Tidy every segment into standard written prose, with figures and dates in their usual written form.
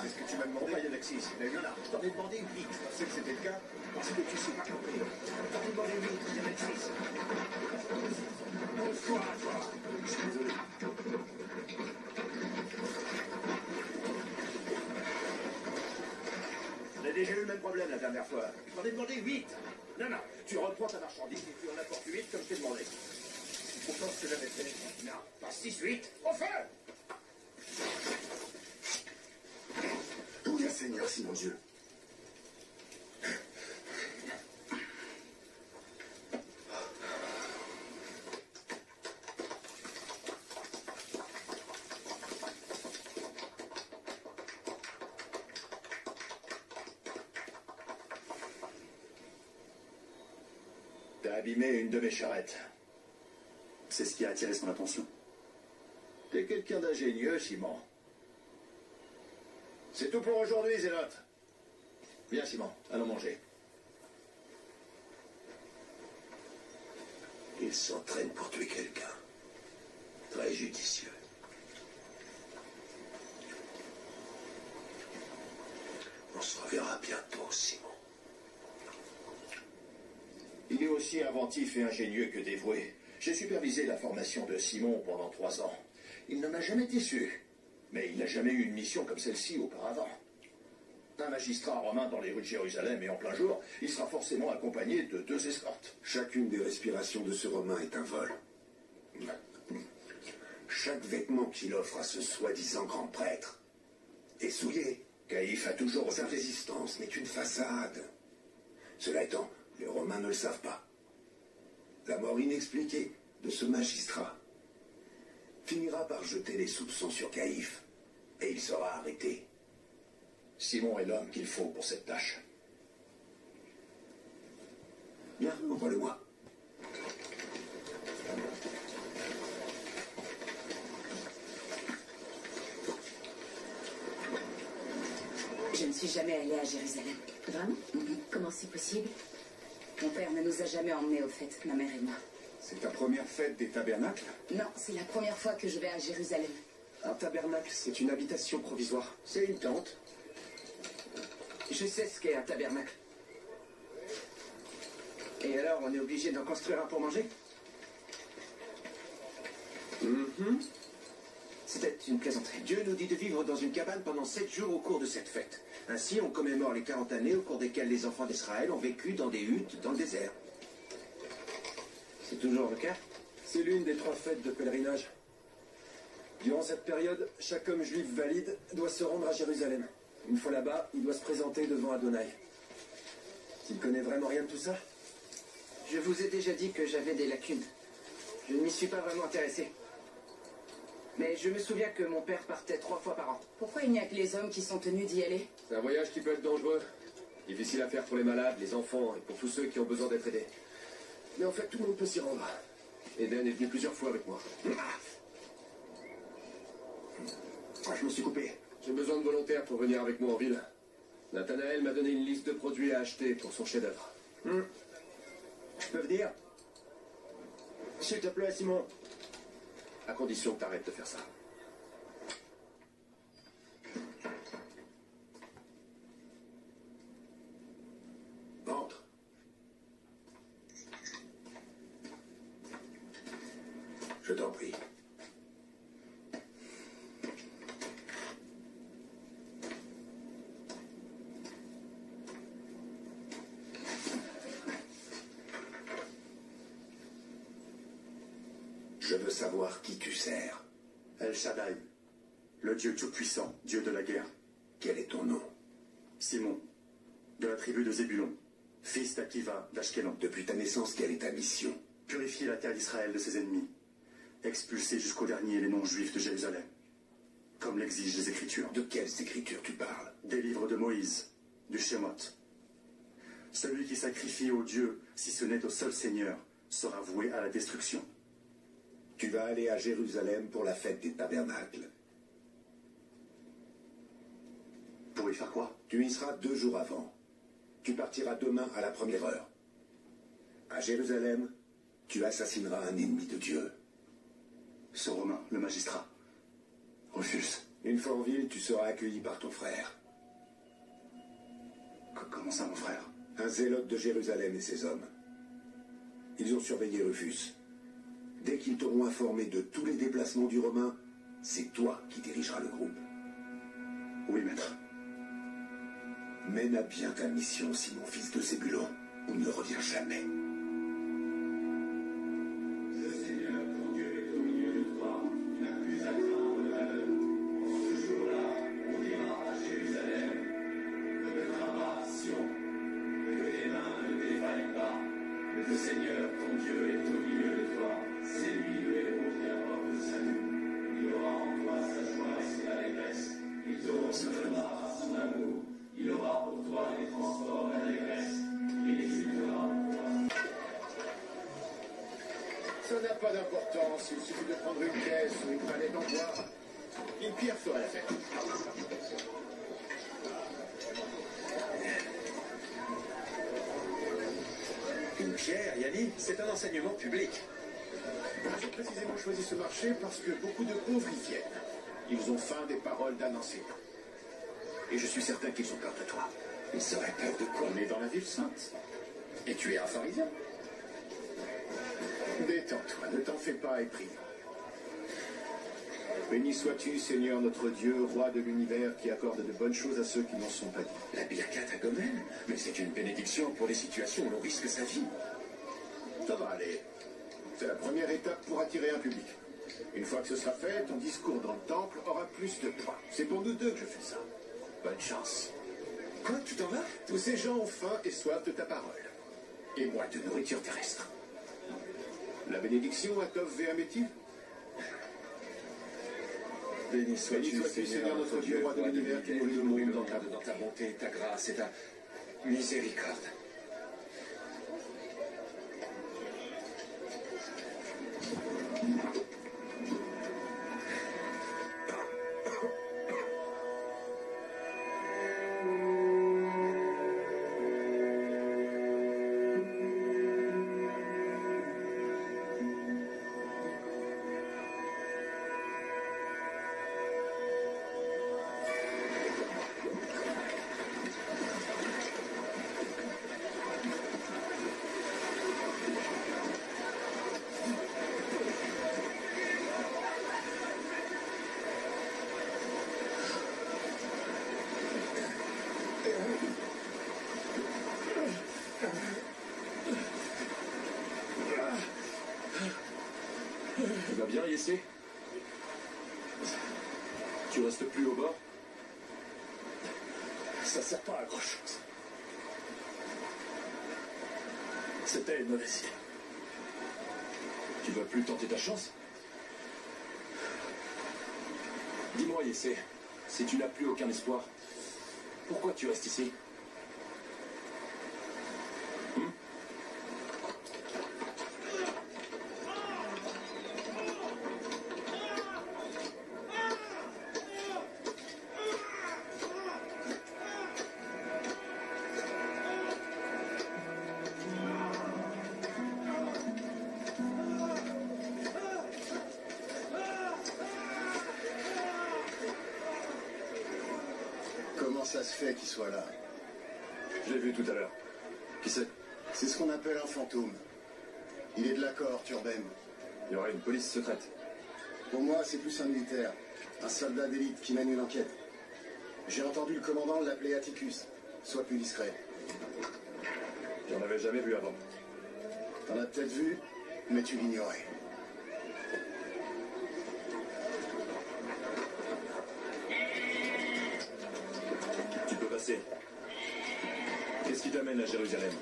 Qu'est-ce que tu m'as demandé, Alexis? Mais non, je t'en ai demandé 8. Je pensais que c'était le cas parce que tu sais pas compris. Je t'en ai demandé 8, Alexis. Bonsoir à toi. Je suis désolé. On a déjà eu le même problème la dernière fois. Je t'en ai demandé 8. Non, non, tu reprends ta marchandise et tu en apportes 8 comme je t'ai demandé. Pourtant, ce que j'avais fait. Non, pas 6, 8. Au feu! Oui, Seigneur, si mon Dieu. T'as abîmé une de mes charrettes. C'est ce qui a attiré son attention. T'es quelqu'un d'ingénieux, Simon. C'est tout pour aujourd'hui, Zélote. Viens, Simon, allons manger. Il s'entraîne pour tuer quelqu'un. Très judicieux. On se reverra bientôt, Simon. Il est aussi inventif et ingénieux que dévoué. J'ai supervisé la formation de Simon pendant 3 ans. Il ne m'a jamais déçu. Mais il n'a jamais eu une mission comme celle-ci auparavant. Un magistrat romain dans les rues de Jérusalem et en plein jour, il sera forcément accompagné de 2 escortes. Chacune des respirations de ce Romain est un vol. Chaque vêtement qu'il offre à ce soi-disant grand prêtre est souillé. Caïphe a toujours... Sa résistance n'est qu'une façade. Cela étant, les Romains ne le savent pas. La mort inexpliquée de ce magistrat finira par jeter les soupçons sur Caïphe, et il sera arrêté. Simon est l'homme qu'il faut pour cette tâche. Bien, envoie-le-moi. Je ne suis jamais allée à Jérusalem. Vraiment? Comment c'est possible? Mon père ne nous a jamais emmenés aux fêtes, ma mère et moi. C'est ta première fête des tabernacles? Non, c'est la première fois que je vais à Jérusalem. Un tabernacle, c'est une habitation provisoire. C'est une tente. Je sais ce qu'est un tabernacle. Et alors, on est obligé d'en construire un pour manger? C'était une plaisanterie. Dieu nous dit de vivre dans une cabane pendant 7 jours au cours de cette fête. Ainsi, on commémore les 40 années au cours desquelles les enfants d'Israël ont vécu dans des huttes dans le désert. C'est toujours le cas? C'est l'une des 3 fêtes de pèlerinage. Durant cette période, chaque homme juif valide doit se rendre à Jérusalem. Une fois là-bas, il doit se présenter devant Adonai. Tu ne connais vraiment rien de tout ça? Je vous ai déjà dit que j'avais des lacunes. Je ne m'y suis pas vraiment intéressé. Mais je me souviens que mon père partait 3 fois par an. Pourquoi il n'y a que les hommes qui sont tenus d'y aller? C'est un voyage qui peut être dangereux. Difficile à faire pour les malades, les enfants et pour tous ceux qui ont besoin d'être aidés. Mais en fait, tout le monde peut s'y rendre. Eden est venu plusieurs fois avec moi. Je me suis coupé. J'ai besoin de volontaires pour venir avec moi en ville. Nathanaël m'a donné une liste de produits à acheter pour son chef-d'œuvre. Je peux venir? S'il te plaît, Simon. À condition que t'arrêtes de faire ça. Entre. Je t'en prie. Je veux savoir qui tu sers. El Shaddai, le Dieu tout-puissant, Dieu de la guerre. Quel est ton nom? Simon, de la tribu de Zébulon, fils d'Akiva d'Ashkelon. Depuis ta naissance, quelle est ta mission? Purifier la terre d'Israël de ses ennemis, expulser jusqu'au dernier les non-juifs de Jérusalem, comme l'exigent les Écritures. De quelles écritures tu parles? Des livres de Moïse, du Shemot. Celui qui sacrifie au Dieu, si ce n'est au seul Seigneur, sera voué à la destruction. Tu vas aller à Jérusalem pour la fête des tabernacles. Pour y faire quoi? Tu y seras 2 jours avant. Tu partiras demain à la première heure. À Jérusalem, tu assassineras un ennemi de Dieu. Ce Romain, le magistrat, refuse. Une fois en ville, tu seras accueilli par ton frère. Comment ça, mon frère? Un zélote de Jérusalem et ses hommes. Ils ont surveillé Rufus. Dès qu'ils t'auront informé de tous les déplacements du Romain, c'est toi qui dirigeras le groupe. Oui, maître. Mène à bien ta mission, Simon, fils de Zébulon, ou ne reviens jamais. Ça n'a pas d'importance, il suffit de prendre une caisse ou une palette en bois. Une pierre ferait l'affaire. Une pierre, Yanni, c'est un enseignement public. J'ai précisément choisi ce marché parce que beaucoup de pauvres y viennent. Ils ont faim des paroles d'un enseignant. Et je suis certain qu'ils ont peur de toi. Ils auraient peur de quoi? On est dans la ville sainte. Et tu es un pharisien. Détends-toi, ne t'en fais pas et prie. Béni sois-tu, Seigneur notre Dieu, roi de l'univers, qui accorde de bonnes choses à ceux qui n'en sont pas dignes. La Birkat à Gomel, mais c'est une bénédiction pour les situations où l'on risque sa vie. Ça va aller. C'est la première étape pour attirer un public. Une fois que ce sera fait, ton discours dans le temple aura plus de poids. C'est pour nous deux que je fais ça. Bonne chance. Quoi, tu t'en vas? Tous ces gens ont faim et soif de ta parole. Et moi de nourriture terrestre. La bénédiction à Tov Véaméti. Béni sois-tu, Seigneur notre Dieu, roi de l'univers, qui nourrit le monde dans ta bonté, ta grâce et ta miséricorde. Tu vas bien, Yessé? Tu restes plus au bord? Ça sert pas à grand chose. C'était une mauvaise idée. Tu vas plus tenter ta chance? Dis-moi, Yessé, si tu n'as plus aucun espoir, pourquoi tu restes ici? Comment ça se fait qu'il soit là? Je l'ai vu tout à l'heure. Qui c'est? C'est ce qu'on appelle un fantôme. Il est de la cohorte urbaine. Il y aurait une police secrète. Pour moi, c'est plus un militaire. Un soldat d'élite qui mène une enquête. J'ai entendu le commandant l'appeler Atticus. Sois plus discret. J'en avais jamais vu avant. T'en as peut-être vu, mais tu l'ignorais. Tu peux passer. Qu'est-ce qui t'amène à Jérusalem?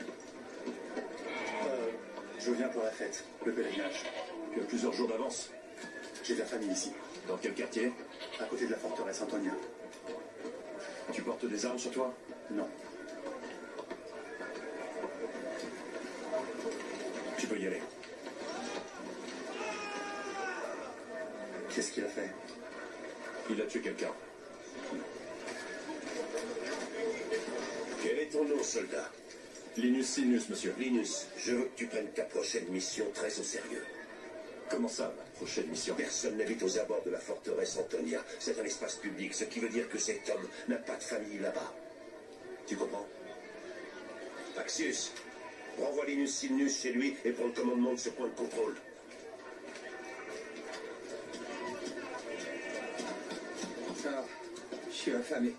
Je viens pour la fête, le pèlerinage. Tu as plusieurs jours d'avance. J'ai de la famille ici, Dans quel quartier? à côté de la forteresse Antonia. Tu portes des armes sur toi? Non. Tu peux y aller. Qu'est-ce qu'il a fait? Il a tué quelqu'un. Quel est ton nom, soldat? Linus Sinus, monsieur. Linus, je veux que tu prennes ta prochaine mission très au sérieux. Comment ça, ma prochaine mission? Personne n'habite aux abords de la forteresse Antonia. C'est un espace public, ce qui veut dire que cet homme n'a pas de famille là-bas. Tu comprends? Axius, renvoie Linus Silnus chez lui et prends le commandement de ce point de contrôle. Ah, je suis affamé.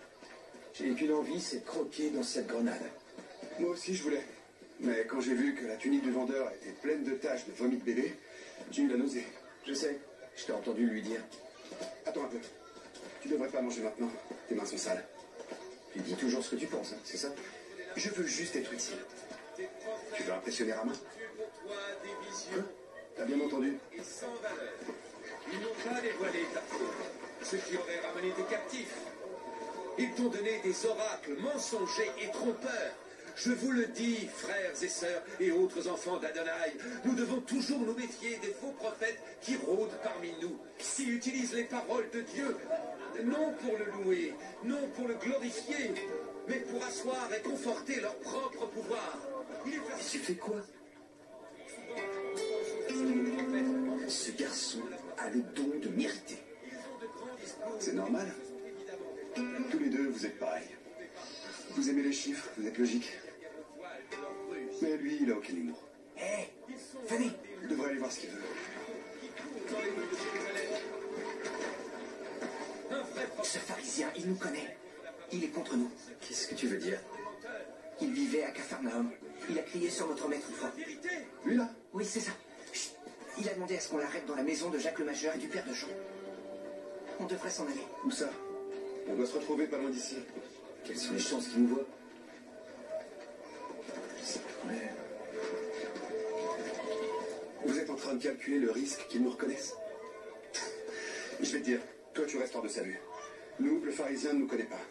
J'ai qu'une envie, c'est de croquer dans cette grenade. Moi aussi, je voulais. Mais quand j'ai vu que la tunique du vendeur était pleine de taches de vomi de bébé, j'ai eu la nausée. Je sais, je t'ai entendu lui dire. Attends un peu. Tu devrais pas manger maintenant. Tes mains sont sales. Tu dis toujours ce que tu penses, hein, c'est ça? Je veux juste être utile. Tu veux impressionner Rama? Quoi? T'as bien entendu? Et sans valeur. Ils n'ont pas dévoilé ta faute, ce qui aurait ramené tes captifs. Ils t'ont donné des oracles mensongers et trompeurs. Je vous le dis, frères et sœurs et autres enfants d'Adonai, nous devons toujours nous méfier des faux prophètes qui rôdent parmi nous, qui utilisent les paroles de Dieu, non pour le louer, non pour le glorifier, mais pour asseoir et conforter leur propre pouvoir. Tu fais quoi? Ce garçon a le don de mériter. C'est normal. Tous les deux, vous êtes pareils. Vous aimez les chiffres, vous êtes logique. Mais lui, il a aucun humour. Hé, venez. Il devrait aller voir ce qu'il veut. Ce pharisien, il nous connaît. Il est contre nous. Qu'est-ce que tu veux dire? Il vivait à Capharnaüm. Il a crié sur notre maître une fois. Lui, là? Oui, c'est ça. Chut. Il a demandé à ce qu'on l'arrête dans la maison de Jacques le Majeur et du père de Jean. On devrait s'en aller. Où ça? On doit se retrouver pas loin d'ici. Quelles sont les chances qu'il nous voit? Mais... Vous êtes en train de calculer le risque qu'ils nous reconnaissent? Je vais te dire, toi tu restes hors de sa vue. Nous, le pharisien ne nous connaît pas.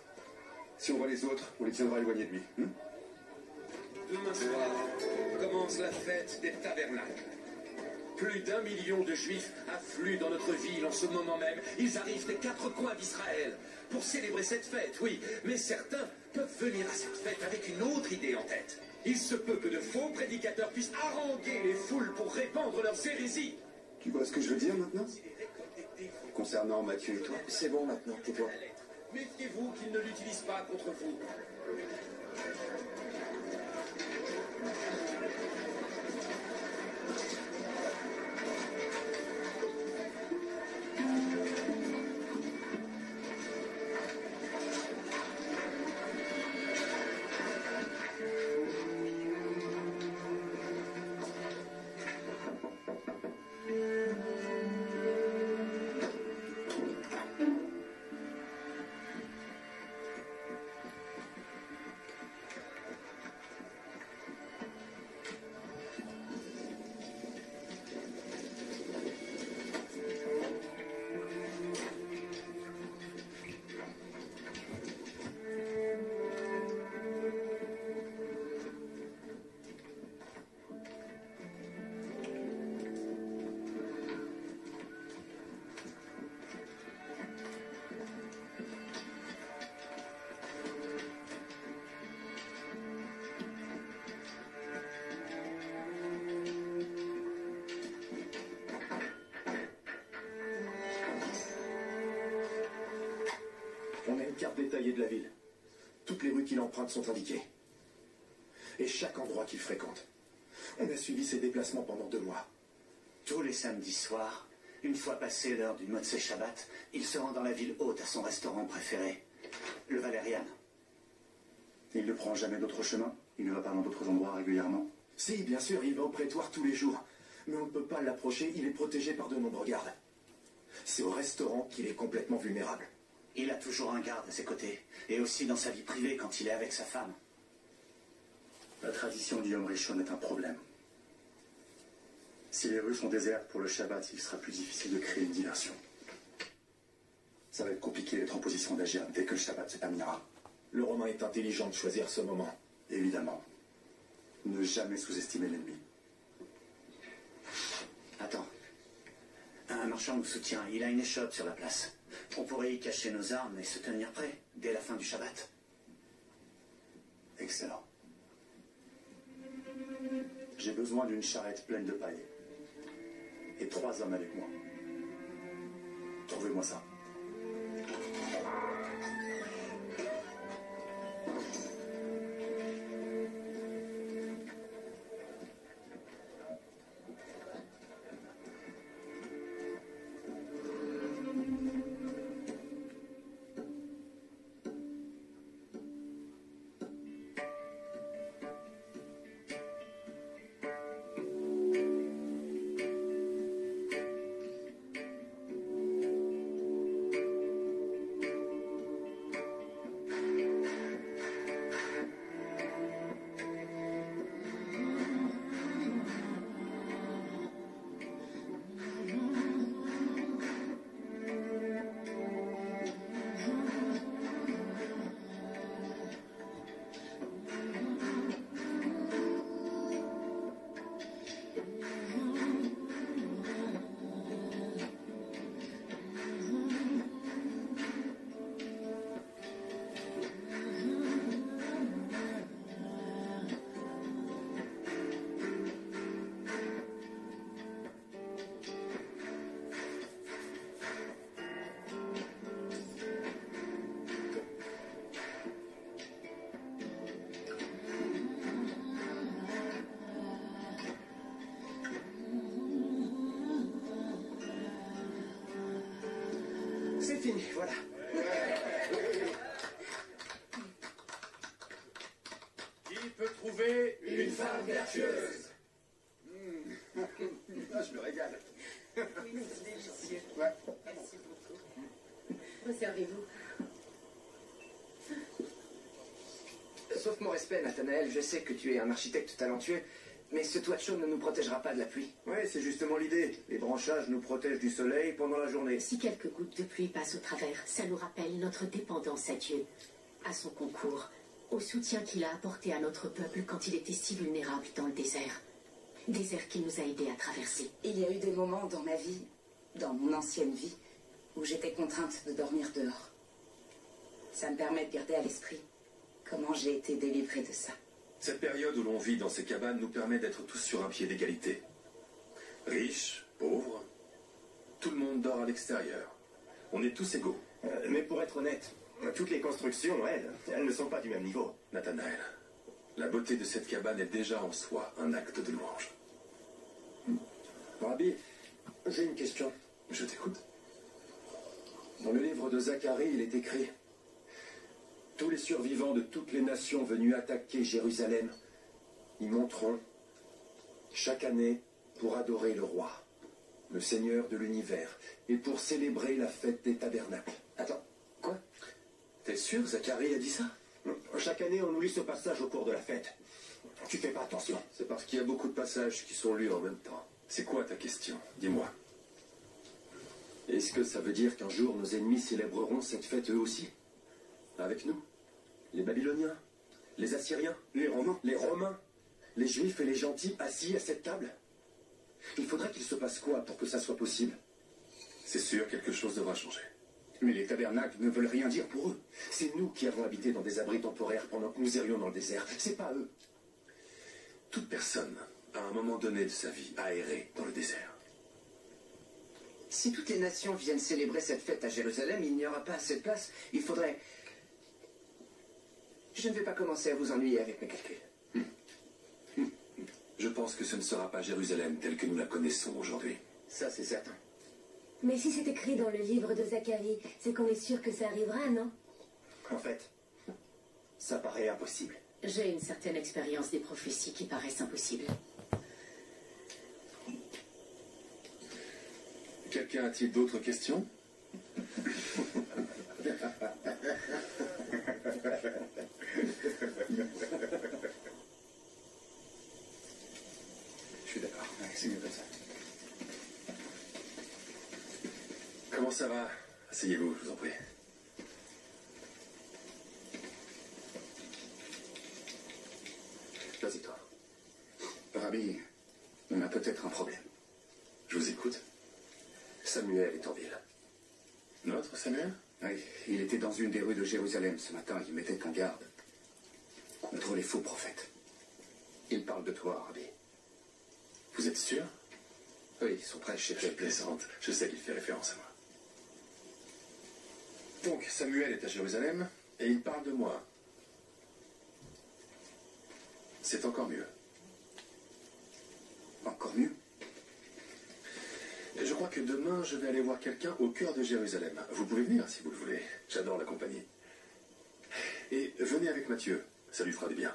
Si on voit les autres, on les tiendra éloignés de lui. Demain soir commence la fête des tabernacles. Plus d'1 million de juifs affluent dans notre ville en ce moment même. Ils arrivent des 4 coins d'Israël pour célébrer cette fête, oui. Mais certains peuvent venir à cette fête avec une autre idée en tête. Il se peut que de faux prédicateurs puissent haranguer les foules pour répandre leurs hérésies. Tu vois ce que je veux dire maintenant? Concernant Matthieu et toi? C'est bon maintenant, tais-toi. Méfiez-vous qu'ils ne l'utilisent pas contre vous. On a une carte détaillée de la ville. Toutes les rues qu'il emprunte sont indiquées. Et chaque endroit qu'il fréquente. On a suivi ses déplacements pendant 2 mois. Tous les samedis soirs, une fois passé l'heure du Motsei Shabbat, il se rend dans la ville haute à son restaurant préféré, le Valérian. Il ne prend jamais d'autre chemin? Il ne va pas dans d'autres endroits régulièrement? Si, bien sûr, il va au prétoire tous les jours. Mais on ne peut pas l'approcher, il est protégé par de nombreux gardes. C'est au restaurant qu'il est complètement vulnérable. Il a toujours un garde à ses côtés, et aussi dans sa vie privée quand il est avec sa femme. La tradition du Yom Rishon est un problème. Si les rues sont désertes pour le Shabbat, il sera plus difficile de créer une diversion. Ça va être compliqué d'être en position d'agir dès que le Shabbat se terminera. Le Romain est intelligent de choisir ce moment. Évidemment. Ne jamais sous-estimer l'ennemi. Attends. Un marchand nous soutient, il a une échoppe sur la place. On pourrait y cacher nos armes et se tenir prêts dès la fin du Shabbat. Excellent. J'ai besoin d'une charrette pleine de paille. Et 3 hommes avec moi. Trouvez-moi ça. fini, voilà. Qui peut trouver une femme vertueuse? Ah, je me régale. Oui, c'est délicieux. Ouais. Merci beaucoup. Resservez-vous. Sauf mon respect, Nathanaël, je sais que tu es un architecte talentueux, mais ce toit de chaume ne nous protégera pas de la pluie. Ouais, c'est justement l'idée. Les branchages nous protègent du soleil pendant la journée. Si quelques gouttes de pluie passent au travers, ça nous rappelle notre dépendance à Dieu, à son concours, au soutien qu'il a apporté à notre peuple quand il était si vulnérable dans le désert. Désert qu'il nous a aidés à traverser. Il y a eu des moments dans ma vie, dans mon ancienne vie, où j'étais contrainte de dormir dehors. Ça me permet de garder à l'esprit comment j'ai été délivrée de ça. Cette période où l'on vit dans ces cabanes nous permet d'être tous sur un pied d'égalité. Riches, pauvres, tout le monde dort à l'extérieur. On est tous égaux. Mais pour être honnête, toutes les constructions, elles ne sont pas du même niveau. Nathanaël, la beauté de cette cabane est déjà en soi un acte de louange. Rabbi, j'ai une question. Je t'écoute. Dans le livre de Zacharie, il est écrit: tous les survivants de toutes les nations venues attaquer Jérusalem y monteront chaque année pour adorer le roi, le Seigneur de l'univers, et pour célébrer la fête des tabernacles. Attends, quoi? T'es sûr, Zacharie a dit ça? Chaque année, on nous lit ce passage au cours de la fête. Tu fais pas attention. C'est parce qu'il y a beaucoup de passages qui sont lus en même temps. C'est quoi ta question? Dis-moi. Est-ce que ça veut dire qu'un jour nos ennemis célébreront cette fête eux aussi? Avec nous? Les Babyloniens? Les Assyriens? Les Romains? Les Romains? Les Juifs et les gentils assis à cette table? Il faudrait qu'il se passe quoi pour que ça soit possible? C'est sûr, quelque chose devra changer. Mais les tabernacles ne veulent rien dire pour eux. C'est nous qui avons habité dans des abris temporaires pendant que nous errions dans le désert. C'est pas eux. Toute personne, à un moment donné de sa vie, a erré dans le désert. Si toutes les nations viennent célébrer cette fête à Jérusalem, il n'y aura pas assez de place. Il faudrait... Je ne vais pas commencer à vous ennuyer avec mes calculs. Je pense que ce ne sera pas Jérusalem telle que nous la connaissons aujourd'hui. Ça, c'est certain. Mais si c'est écrit dans le livre de Zacharie, c'est qu'on est sûr que ça arrivera, non? En fait, ça paraît impossible. J'ai une certaine expérience des prophéties qui paraissent impossibles. Quelqu'un a-t-il d'autres questions? Je suis d'accord. Ouais, c'est mieux comme ça. Comment ça va? Asseyez-vous, je vous en prie. Vas-y, toi. Rabbi, on a peut-être un problème. Je vous écoute. Samuel est en ville. Notre Samuel? Oui, il était dans une des rues de Jérusalem ce matin. Il mettait en garde contre les faux prophètes. Il parle de toi, Rabbi. Vous êtes sûr? Oui, ils sont prêts à chercher. Je plaisante. Je sais qu'il fait référence à moi. Donc, Samuel est à Jérusalem et il parle de moi. C'est encore mieux. Encore mieux? Et je crois que demain, je vais aller voir quelqu'un au cœur de Jérusalem. Vous pouvez venir si vous le voulez. J'adore la compagnie. Et venez avec Matthieu. Ça lui fera du bien.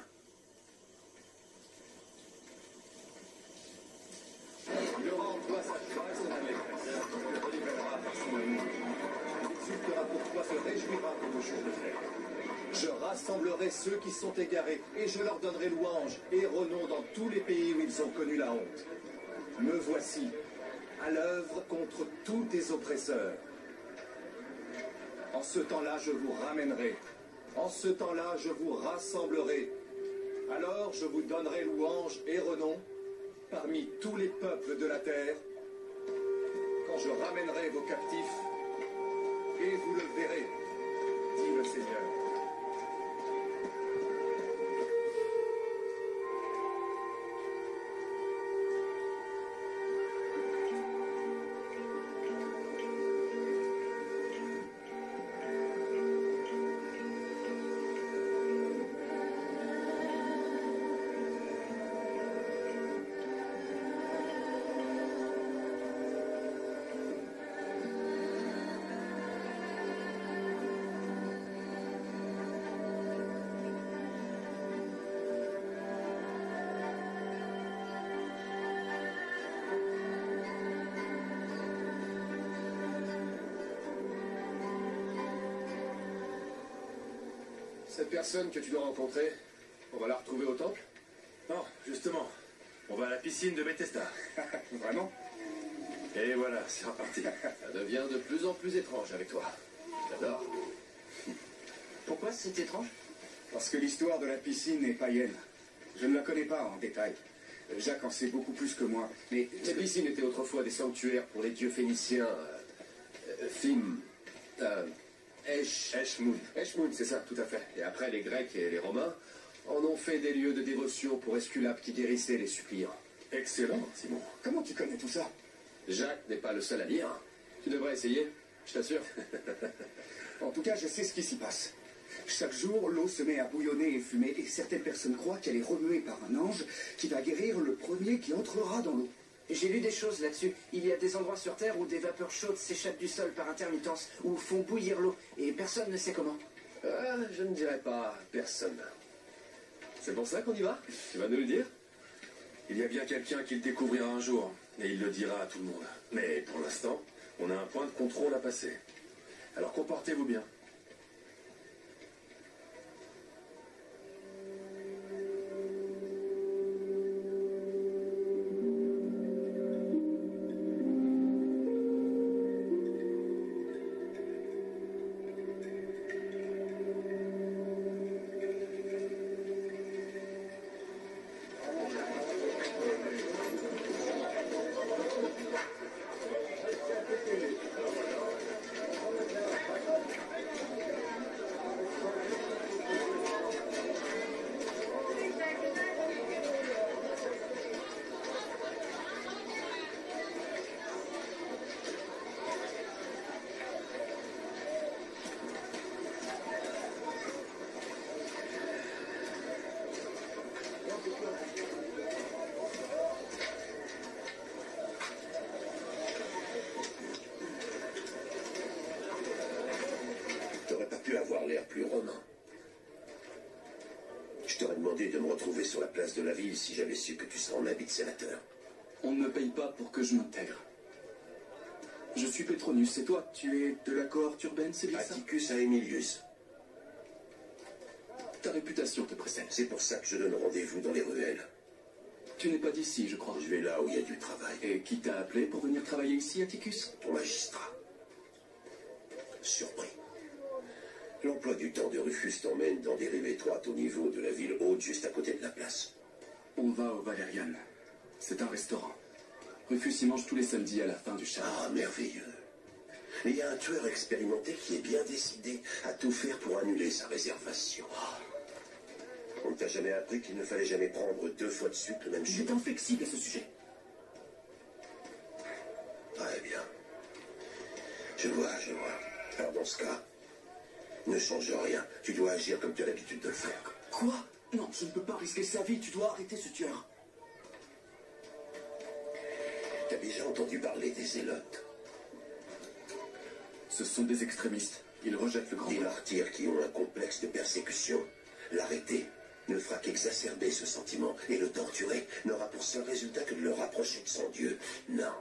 Le roi emploie sa phrase avec le relèvera par son amour. Il exultera pour toi, se réjouira comme au jour de fête. Je rassemblerai ceux qui sont égarés, et je leur donnerai louange et renom dans tous les pays où ils ont connu la honte. Me voici, à l'œuvre contre tous tes oppresseurs. En ce temps-là, je vous ramènerai. En ce temps-là, je vous rassemblerai. Alors je vous donnerai louange et renom parmi tous les peuples de la terre, quand je ramènerai vos captifs, et vous le verrez, dit le Seigneur. Cette personne que tu dois rencontrer, on va la retrouver au temple? Non, justement. On va à la piscine de Bethesda. Vraiment? Et voilà, c'est reparti. Ça devient de plus en plus étrange avec toi. J'adore. Pourquoi c'est étrange? Parce que l'histoire de la piscine est païenne. Je ne la connais pas en détail. Jacques en sait beaucoup plus que moi. Mais les piscines étaient autrefois des sanctuaires pour les dieux phéniciens. Eshmoun. Eshmoun, c'est ça, tout à fait. Et après, les Grecs et les Romains en ont fait des lieux de dévotion pour Esculape qui guérissait les suppliants. Excellent, Simon. Comment tu connais tout ça? Jacques n'est pas le seul à lire. Tu devrais essayer, je t'assure. En tout cas, je sais ce qui s'y passe. Chaque jour, l'eau se met à bouillonner et fumer, et certaines personnes croient qu'elle est remuée par un ange qui va guérir le premier qui entrera dans l'eau. J'ai lu des choses là-dessus. Il y a des endroits sur Terre où des vapeurs chaudes s'échappent du sol par intermittence, ou font bouillir l'eau, et personne ne sait comment. Je ne dirais pas personne. C'est pour ça qu'on y va? Tu vas nous le dire? Il y a bien quelqu'un qui le découvrira un jour, et il le dira à tout le monde. Mais pour l'instant, on a un point de contrôle à passer. Alors comportez-vous bien. T'aurais pas pu avoir l'air plus romain. Je t'aurais demandé de me retrouver sur la place de la ville si j'avais su que tu serais en habit de sénateur. On ne me paye pas pour que je m'intègre. Je suis Pétronius, et toi, tu es de la cohorte urbaine, c'est bien ça? Atticus Aemilius. Ta réputation te précède. C'est pour ça que je donne rendez-vous dans les ruelles. Tu n'es pas d'ici, je crois. Je vais là où il y a du travail. Et qui t'a appelé pour venir travailler ici, Atticus? Ton magistrat. Surpris. L'emploi du temps de Rufus t'emmène dans des rues étroites au niveau de la ville haute, juste à côté de la place. On va au Valérian. C'est un restaurant. Rufus y mange tous les samedis à la fin du Shabbat. Ah, merveilleux. Mais il y a un tueur expérimenté qui est bien décidé à tout faire pour annuler sa réservation. On ne t'a jamais appris qu'il ne fallait jamais prendre 2 fois de suite le même Il chemin. est inflexible à ce sujet. Très bien. Je vois. Alors dans ce cas, ne change rien. Tu dois agir comme tu as l'habitude de le faire. Quoi? Non, je ne peux pas risquer sa vie. Tu dois arrêter ce tueur. T'as déjà entendu parler des zélotes? Ce sont des extrémistes. Ils rejettent le grand Des mal. martyrs qui ont un complexe de persécution. L'arrêter ne fera qu'exacerber ce sentiment, et le torturer n'aura pour seul résultat que de le rapprocher de son Dieu. Non.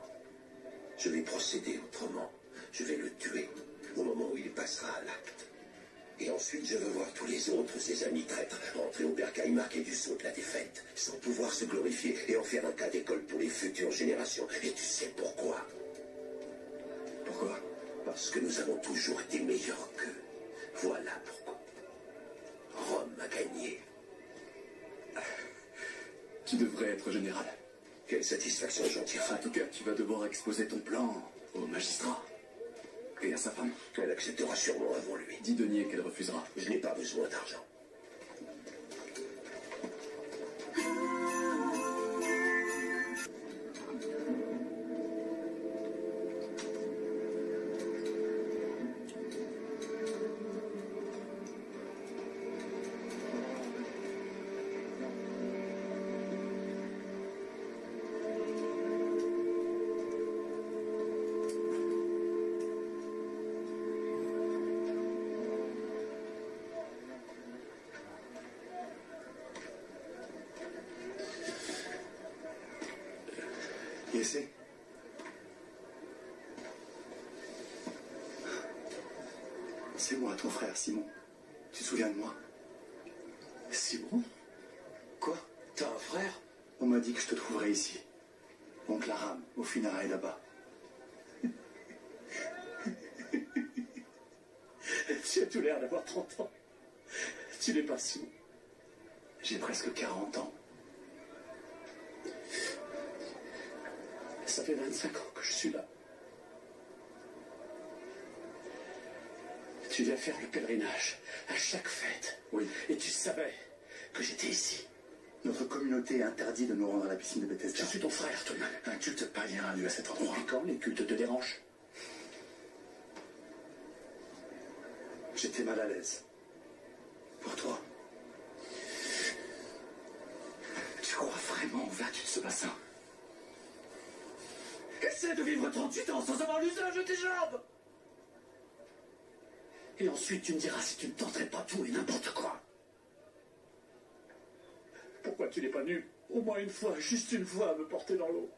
Je vais procéder autrement. Je vais le tuer au moment où il passera à l'acte. Et ensuite, je veux voir tous les autres, ses amis traîtres, rentrer au bercail marqué du sceau de la défaite, sans pouvoir se glorifier et en faire un cas d'école pour les futures générations. Et tu sais pourquoi? Pourquoi? Parce que nous avons toujours été meilleurs qu'eux. Voilà pourquoi. Rome a gagné. Tu devrais être général. Quelle satisfaction j'en tirerai. En tout cas, tu vas devoir exposer ton plan au magistrat. Et à sa femme. Elle acceptera sûrement avant lui. 10 deniers qu'elle refusera. Je n'ai pas besoin d'argent. Yessé. C'est moi, ton frère, Simon. Tu te souviens de moi? Simon? Quoi? T'as un frère? On m'a dit que je te trouverais ici. Oncle Aram, au funérailles là-bas. Tu as tout l'air d'avoir 30 ans. Tu n'es pas Simon. J'ai presque 40 ans. Ça fait 25 ans que je suis là. Tu viens faire le pèlerinage à chaque fête. Oui. Et tu savais que j'étais ici. Notre communauté interdit de nous rendre à la piscine de Bethesda. Je suis ton frère, tout de même. Un culte païen a lieu à cet endroit. Depuis quand les cultes te dérangent? J'étais mal à l'aise. Pour toi. Tu crois vraiment aux vertus de ce bassin? Essaie de vivre 38 ans sans avoir l'usage de tes jambes. Et ensuite, tu me diras si tu ne tenterais pas tout et n'importe quoi. Pourquoi tu n'es pas venu au moins une fois, juste une fois, à me porter dans l'eau?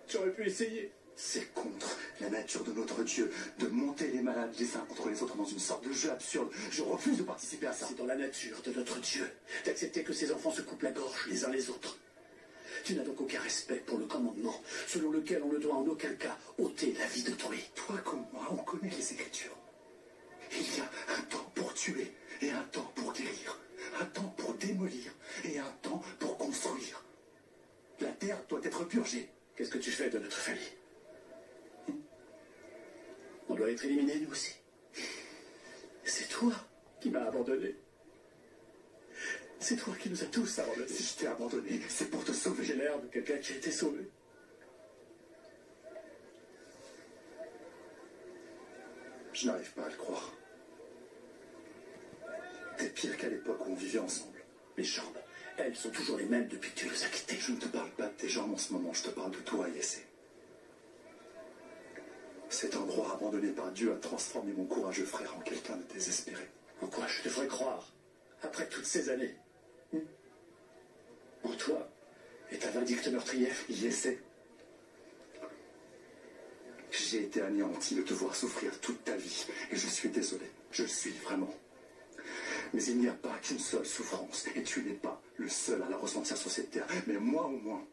Tu aurais pu essayer. C'est contre la nature de notre Dieu de monter les malades les uns contre les autres dans une sorte de jeu absurde. Je refuse de participer à ça. C'est dans la nature de notre Dieu d'accepter que ses enfants se coupent la gorge les uns les autres. Tu n'as donc aucun respect pour le commandement selon lequel on ne doit en aucun cas ôter la vie d'autrui. Toi comme moi, on connaît les Écritures. Il y a un temps pour tuer et un temps pour guérir. Un temps pour démolir et un temps pour construire. La terre doit être purgée. Qu'est-ce que tu fais de notre famille? On doit être éliminés, nous aussi. C'est toi qui m'as abandonné. C'est toi qui nous as tous abandonnés. Si je t'ai abandonné, c'est pour te sauver. J'ai l'air de quelqu'un qui a été sauvé. Je n'arrive pas à le croire. T'es pire qu'à l'époque où on vivait ensemble. Mes jambes, elles sont toujours les mêmes depuis que tu les as quittées. Je ne te parle pas de tes jambes en ce moment, je te parle de toi, Yessé. Cet endroit abandonné par Dieu a transformé mon courageux frère en quelqu'un de désespéré. En quoi je devrais croire, après toutes ces années? En toi et ta vindicte meurtrière? Yessé. J'ai été anéanti de te voir souffrir toute ta vie, et je suis désolé. Je le suis vraiment. Mais il n'y a pas qu'une seule souffrance, et tu n'es pas le seul à la ressentir sur cette terre. Mais moi, au moins,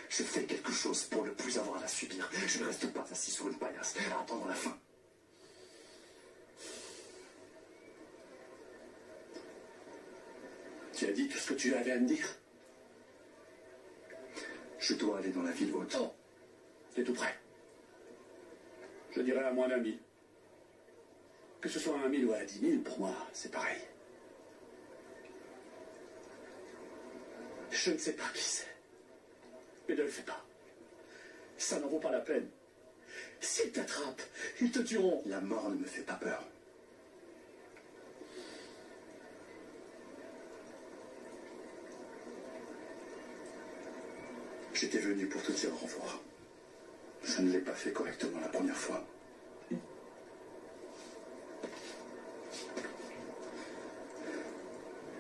je fais quelque chose pour ne plus avoir à la subir. Je ne reste pas assis sur une paillasse à attendre la fin. Tu as dit tout ce que tu avais à me dire? Je dois aller dans la ville haute. Oh, c'est tout près. Je dirais à moins d'1 000. Que ce soit à 1 000 ou à 10 000, pour moi, c'est pareil. Je ne sais pas qui c'est. Mais ne le fais pas. Ça n'en vaut pas la peine. S'ils t'attrapent, ils te tueront. La mort ne me fait pas peur. J'étais venu pour te dire au revoir. Je ne l'ai pas fait correctement la première fois.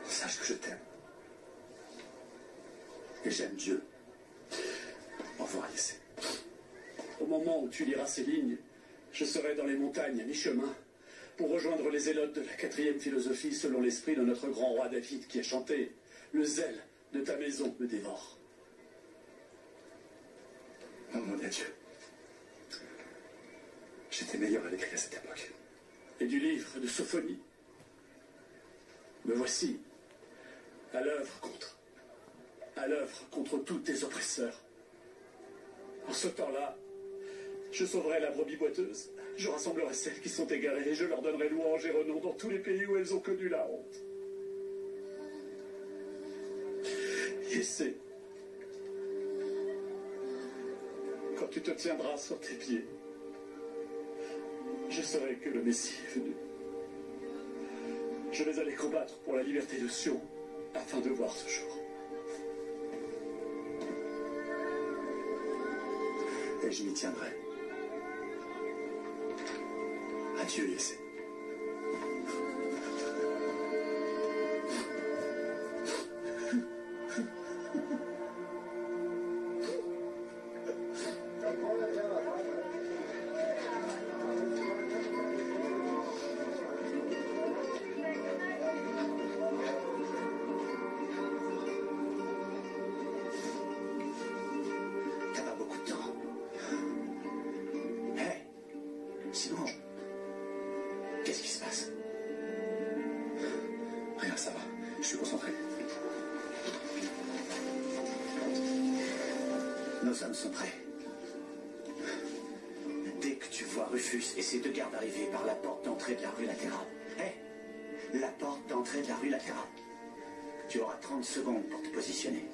Sache que je t'aime. Et j'aime Dieu. Au revoir, Yessé. Au moment où tu liras ces lignes, je serai dans les montagnes à mi-chemin pour rejoindre les zélotes de la 4e philosophie selon l'esprit de notre grand roi David qui a chanté « Le zèle de ta maison me dévore ». Oh mon Dieu. J'étais meilleur à l'écrit à cette époque. Et du livre de Sophonie. Me voici, à l'œuvre contre tous tes oppresseurs. En ce temps-là, je sauverai la brebis boiteuse, je rassemblerai celles qui sont égarées et je leur donnerai louange et renom dans tous les pays où elles ont connu la honte. Yessé, quand tu te tiendras sur tes pieds, je saurai que le Messie est venu. Je vais aller combattre pour la liberté de Sion afin de voir ce jour. Et je m'y tiendrai. Adieu, Yessé. suis concentré. Nos hommes sont prêts. Dès que tu vois Rufus et ses 2 gardes arriver par la porte d'entrée de la rue latérale. Hé, la porte d'entrée de la rue latérale. Tu auras 30 secondes pour te positionner.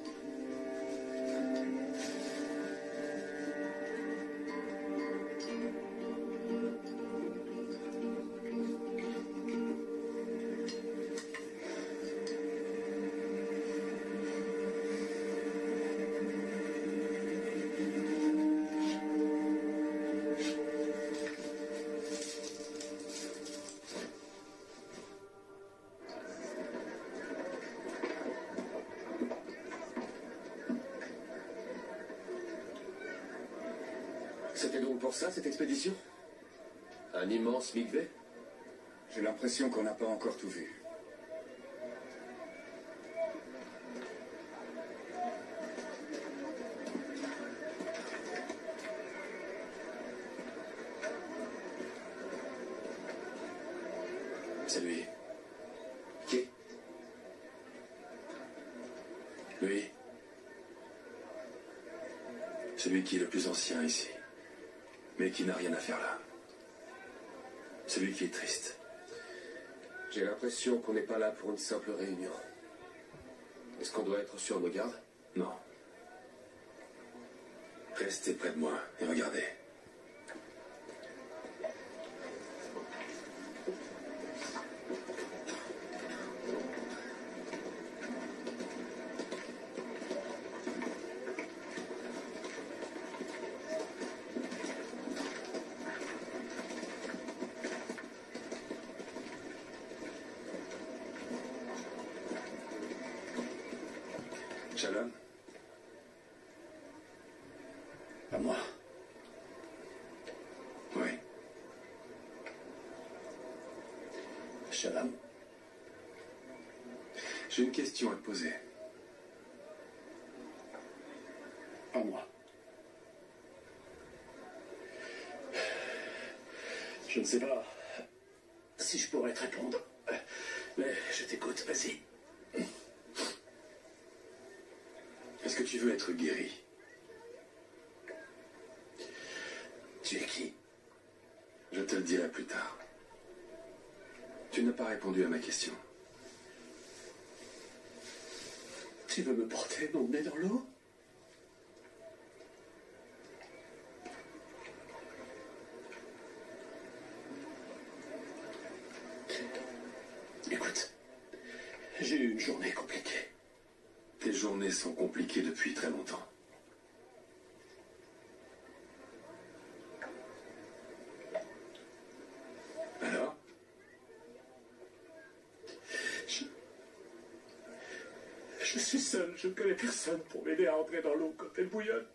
C'était donc pour ça, cette expédition? Un immense mikvé? J'ai l'impression qu'on n'a pas encore tout vu. C'est lui. Qui? Lui. Celui qui est le plus ancien ici. Mais qui n'a rien à faire là. Celui qui est triste. J'ai l'impression qu'on n'est pas là pour une simple réunion. Est-ce qu'on doit être sur nos gardes? Non. Restez près de moi et regardez. Shalom. À moi. Oui. Shalom. J'ai une question à te poser. À moi. Je ne sais pas si je pourrais te répondre. Mais je t'écoute, vas-y. Est-ce que tu veux être guéri? Tu es qui? Je te le dirai plus tard. Tu n'as pas répondu à ma question. Tu veux me porter, m'emmener dans l'eau? Écoute, j'ai eu une journée compliquée. Tes journées sont compliquées depuis très longtemps. Alors? Je suis seul, je ne connais personne pour m'aider à entrer dans l'eau quand elle bouillonne.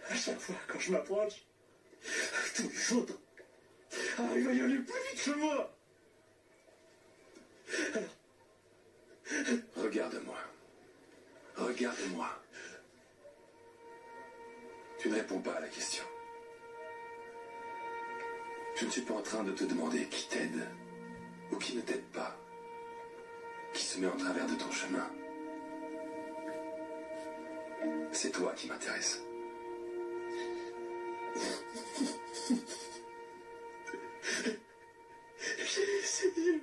À chaque fois, quand je m'approche, tous les autres arrivent à y aller plus vite que moi. Regarde-moi. Regarde-moi. Tu ne réponds pas à la question. Je ne suis pas en train de te demander qui t'aide ou qui ne t'aide pas, qui se met en travers de ton chemin. C'est toi qui m'intéresse. J'ai essayé.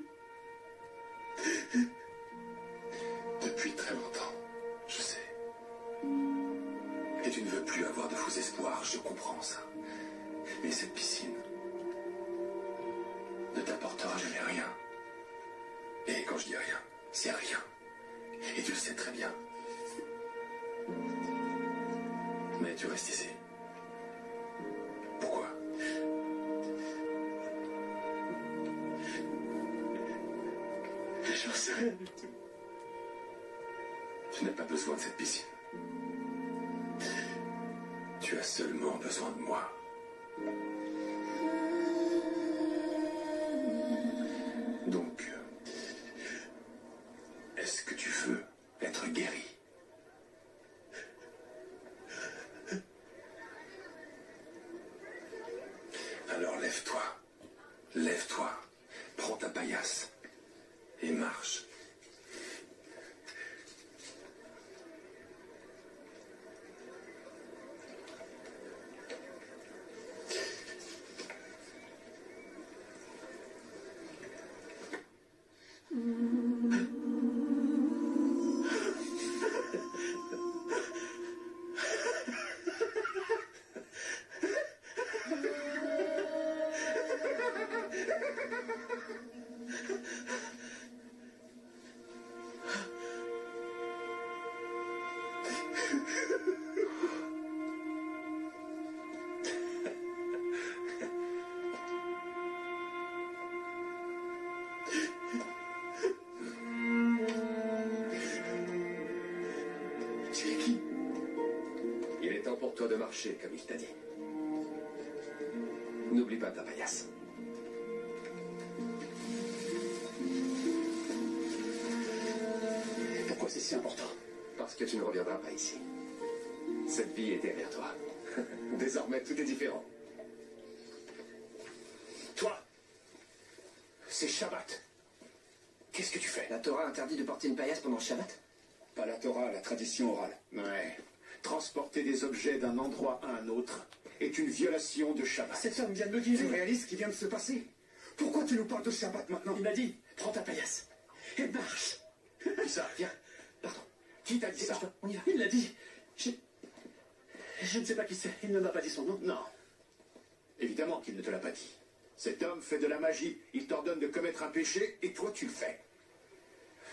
Depuis très longtemps, je sais. Et tu ne veux plus avoir de faux espoirs, je comprends ça. Mais cette piscine ne t'apportera jamais rien. Et quand je dis rien, c'est rien. Et tu le sais très bien. Mais tu restes ici. Pourquoi? J'en sais rien du tout. Tu n'as pas besoin de cette piscine. Tu as seulement besoin de moi. Donc, est-ce que tu veux être guéri? Alors lève-toi. Lève-toi. Prends ta paillasse et marche pour toi de marcher, comme il t'a dit. N'oublie pas ta paillasse. Pourquoi c'est si important? Parce que tu ne reviendras pas ici. Cette vie est derrière toi. Désormais, tout est différent. Toi, c'est Shabbat. Qu'est-ce que tu fais? La Torah interdit de porter une paillasse pendant le Shabbat? Pas la Torah, la tradition orale. Ouais. Transporter des objets d'un endroit à un autre est une violation de Shabbat. Cet homme vient de me dire. Tu réalises ce qui vient de se passer? Pourquoi tu nous parles de Shabbat maintenant? Il m'a dit, prends ta paillasse et marche. Qui ça? Viens. Pardon. Qui t'a dit ça? On y va. Il l'a dit. Je ne sais pas qui c'est. Il ne m'a pas dit son nom. Non. Évidemment qu'il ne te l'a pas dit. Cet homme fait de la magie. Il t'ordonne de commettre un péché et toi tu le fais.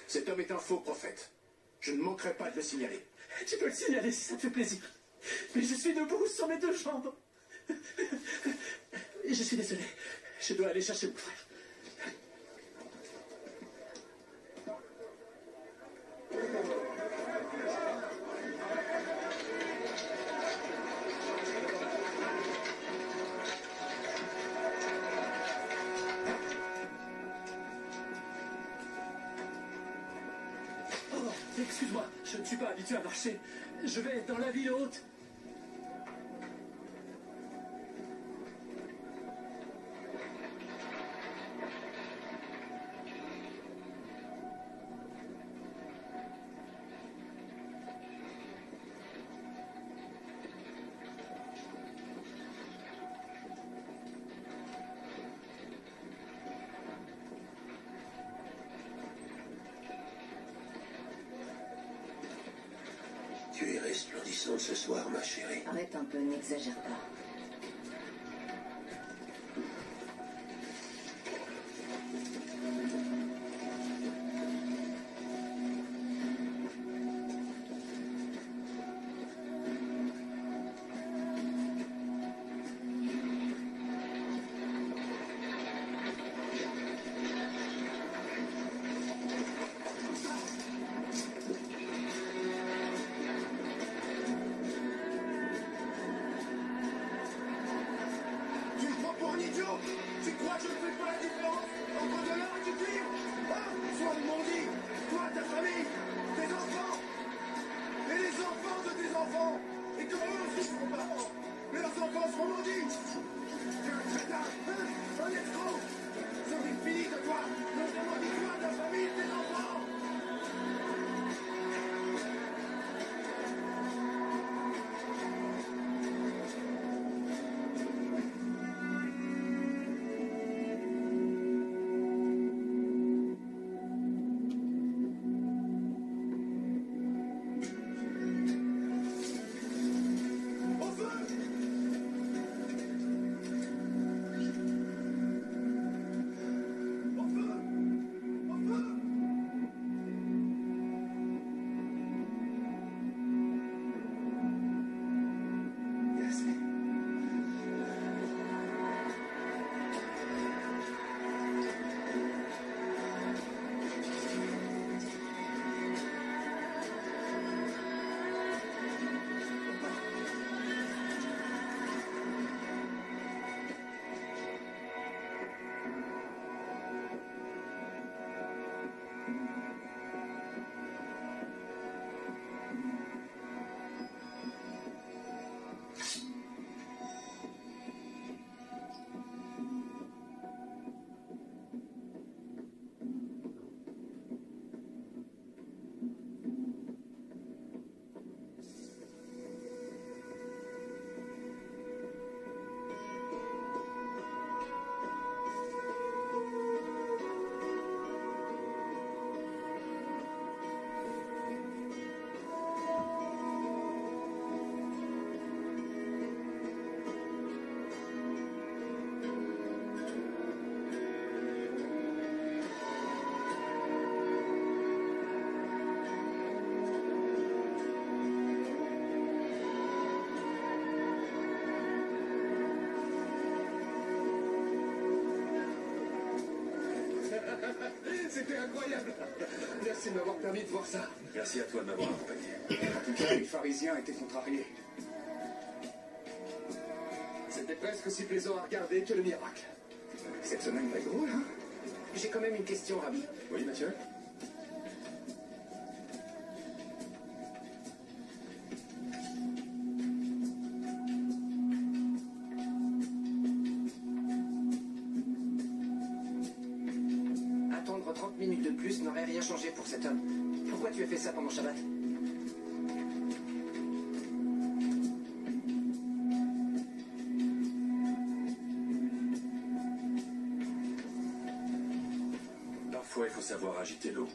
Cet homme est un faux prophète. Je ne manquerai pas de le signaler. Tu peux le signaler si ça te fait plaisir. Mais je suis debout sur mes deux jambes. Et je suis désolé. Je dois aller chercher mon frère. Excuse-moi, je ne suis pas habitué à marcher. Je vais dans la ville haute. Tu es resplendissante ce soir, ma chérie. Arrête un peu, n'exagère pas. Tu crois que je ne fais pas la différence entre de l'or et du cuivre? Sois de mon dit, toi, ta famille, tes enfants, et les enfants de tes enfants, et que eux aussi seront parents, mais leurs enfants seront maudits. Tu es un crétin, un escroc. J'en ai fini de toi, donc je maudis toi, ta famille, tes enfants. C'était incroyable. Merci de m'avoir permis de voir ça. Merci à toi de m'avoir accompagné. En tout cas, les pharisiens étaient contrariés. presque aussi plaisant à regarder que le miracle. Cette semaine va être drôle, hein? J'ai quand même une question, Rabbi. Oui, Mathieu? Attendre 30 minutes de plus n'aurait rien changé pour cet homme. Pourquoi tu as fait ça pendant Shabbat? Parfois, il faut savoir agiter l'eau.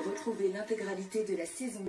Retrouvez l'intégralité de la saison